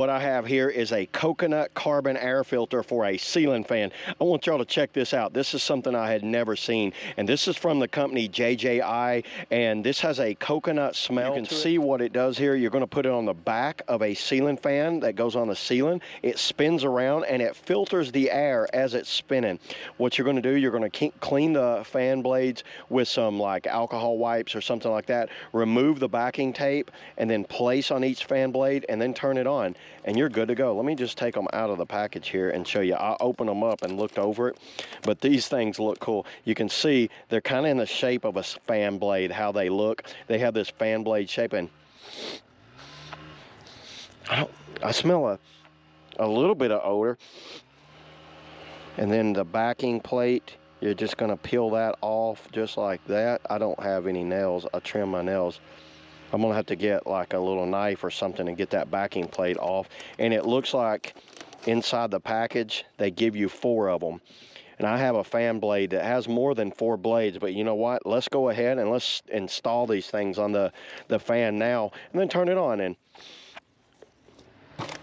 What I have here is a coconut carbon air filter for a ceiling fan. I want y'all to check this out. This is something I had never seen, and this is from the company JJI, and this has a coconut smell. You can see what it does here. You're going to put it on the back of a ceiling fan that goes on the ceiling. It spins around and it filters the air as it's spinning. What you're going to do, you're going to clean the fan blades with some like alcohol wipes or something like that. Remove the backing tape and then place on each fan blade and then turn it on. And you're good to go. Let me just take them out of the package here and show you. I opened them up and looked over it, but these things look cool. You can see they're kind of in the shape of a fan blade, how they look. They have this fan blade shape, and I smell a little bit of odor. And then the backing plate, you're just gonna peel that off just like that. I don't have any nails. I trim my nails. I'm gonna have to get like a little knife or something and get that backing plate off. And it looks like inside the package, they give you 4 of them. And I have a fan blade that has more than 4 blades, but you know what? Let's go ahead and let's install these things on the fan now and then turn it on. And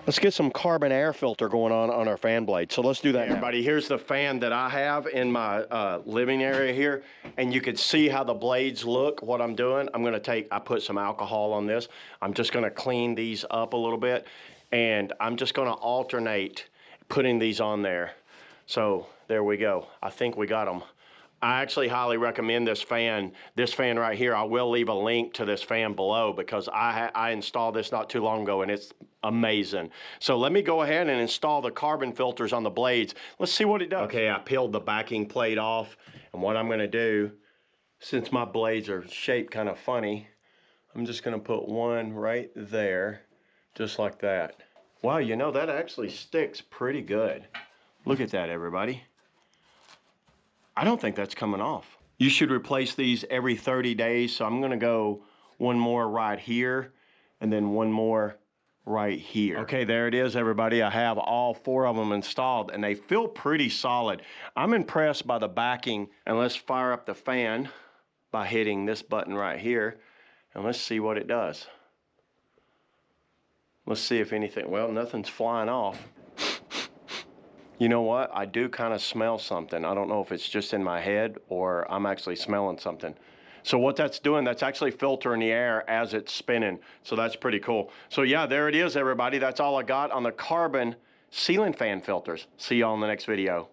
let's get some carbon air filter going on our fan blade. So let's do that now. Everybody, here's the fan that I have in my living area here. And you can see how the blades look. What I'm doing, I put some alcohol on this. I'm just gonna clean these up a little bit. And I'm just gonna alternate putting these on there. So there we go. I think we got them. I actually highly recommend this fan right here. I will leave a link to this fan below because I installed this not too long ago and it's amazing. So let me go ahead and install the carbon filters on the blades. Let's see what it does. Okay, I peeled the backing plate off, and what I'm gonna do, since my blades are shaped kind of funny, I'm just gonna put one right there, just like that. Wow, you know, that actually sticks pretty good. Look at that, everybody. I don't think that's coming off. You should replace these every 30 days. So I'm gonna go one more right here and then one more right here. Okay, there it is, everybody. I have all 4 of them installed and they feel pretty solid. I'm impressed by the backing. And let's fire up the fan by hitting this button right here. And let's see what it does. Let's see if anything, well, nothing's flying off. You know what? I do kind of smell something. I don't know if it's just in my head or I'm actually smelling something. So what that's doing, that's actually filtering the air as it's spinning. So that's pretty cool. So yeah, there it is, everybody. That's all I got on the carbon ceiling fan filters. See y'all in the next video.